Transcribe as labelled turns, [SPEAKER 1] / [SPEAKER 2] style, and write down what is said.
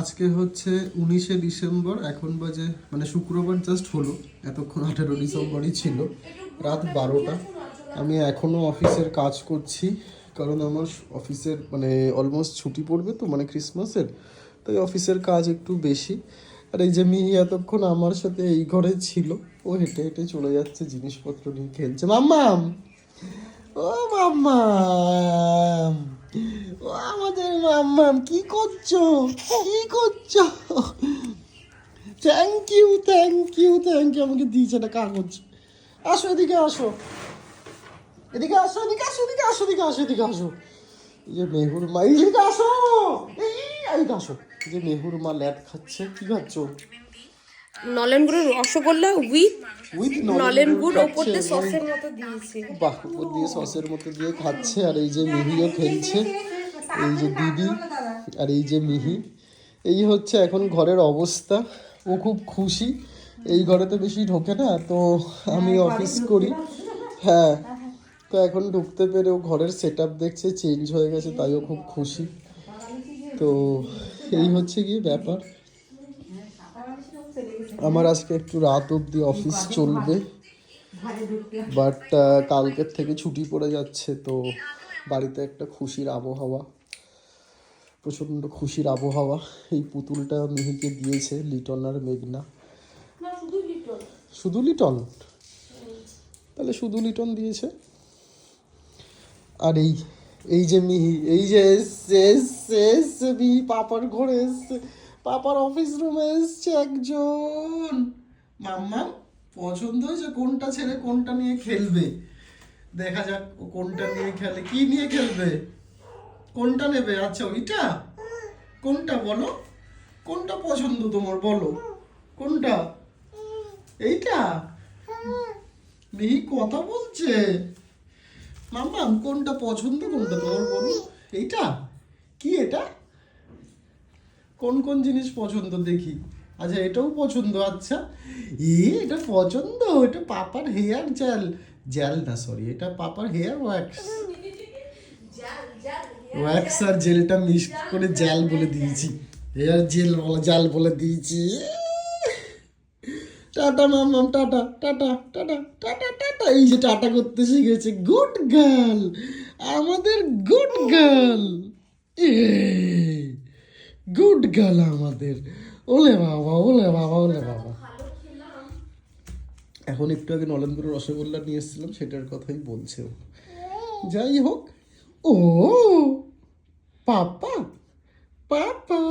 [SPEAKER 1] আজকে হচ্ছে 19শে ডিসেম্বর, এখন বাজে মানে শুক্রবার জাস্ট হলো, এতক্ষণ 18 ডিসেম্বরই ছিল, রাত 12টা। আমি এখনও অফিসের কাজ করছি, কারণ আমার অফিসের মানে অলমোস্ট ছুটি পড়বে তো, মানে ক্রিসমাসের, তাই অফিসের কাজ একটু বেশি। আর এই যে মিহি এতক্ষণ আমার সাথে এই ঘরে ছিল, ও হেঁটে হেঁটে চলে যাচ্ছে জিনিসপত্র নিয়ে খেলছে। মাম্মাম, ও মাম্মাম, ও আমাদের মাম্মাম, কি করছো, কি করছো? Thank you, thank you, thank you. আমাকে দিয়েছে একটা কাগজ। আসো এদিকে, আসো এদিকে, আসো এদিকে, আসো এদিকে, আসো এদিকে, আসো এদিকে, আসো। এই যে মেহুর মা, এইদিকে আসো, এইদিকে আসো। এই যে মেহুর মা ল্যাট খাচ্ছে। কি খাচ্ছো?
[SPEAKER 2] নলেন গুড়ের রসগোল্লা উইথ
[SPEAKER 1] উইথ
[SPEAKER 2] নলেন গুড় ওপর দিয়ে সসের মতো দিয়েছে।
[SPEAKER 1] বাহ, উপর দিয়ে সসের মতো দিয়ে খাচ্ছে। আর এই যে মিহিও খেলছে, এই যে দিদি আর এই যে মিহি। এই হচ্ছে এখন ঘরের অবস্থা। ও খুব খুশি, এই ঘরেতে বেশি ঢোকে না তো, আমি অফিস করি। হ্যাঁ, তো এখন ঢুকতে পেরে ও ঘরের সেট আপ দেখছে চেঞ্জ হয়ে গেছে, তাই ও খুব খুশি। তো এই হচ্ছে গিয়ে ব্যাপার। আমার আজকে একটু রাত অবধি অফিস চলবে, বাট কালকের থেকে ছুটি পড়ে যাচ্ছে, তো বাড়িতে একটা খুশির আবহাওয়া, প্রচণ্ড খুশির আবহাওয়া। এই পুতুলটা মিহিকে দিয়েছে লিটন আর মেঘনা। শুধু লিটন? তাহলে শুধু লিটন দিয়েছে। আর এই এই যে মিহি, এই যে এসছে এসছে এসছে মিহি, পাপার ঘরে এসছে, পাপার অফিস রুমে এসছে একজন। মাম্মা পছন্দ হয়েছে কোনটা ছেড়ে কোনটা নিয়ে খেলবে? দেখা যাক ও কোনটা নিয়ে খেলে। কি নিয়ে খেলবে? কোনটা নেবে? আচ্ছা ওইটা, কোনটা বলো, কোনটা পছন্দ তোমার বলো, কোনটা? এইটা? মিহি কথা বলছে। মাম্মা কোনটা পছন্দ, কোনটা তোমার বলো? এইটা? কি এটা? কোন কোন জিনিস পছন্দ দেখি। আচ্ছা এটাও পছন্দ। আচ্ছা এটা পছন্দ, এটা পাপার হেয়ার জেল, জেল না সরি, এটা পাপার হেয়ার ওয়্যাক্স। ওয়্যাক্স আর জেলটা মিক্স করে জেল বলে দিয়েছি, হেয়ার জেল বলে জাল বলে দিয়েছি। টাটা মাম্মাম, tata tata tata tata tata. এই যে টাটা করতে শিখেছে, গুড গার্ল, আমাদের গুড গার্ল, গুড গার্ল আমাদের। ওলে বাবা, ওলে বাবা, ওলে বাবা। এখন একটু আগে নলেনগুড়ের রসগোল্লা নিয়ে এসেছিলাম, সেটার কথাই বলছে ও। যাই হোক, ও পাপা, পাপা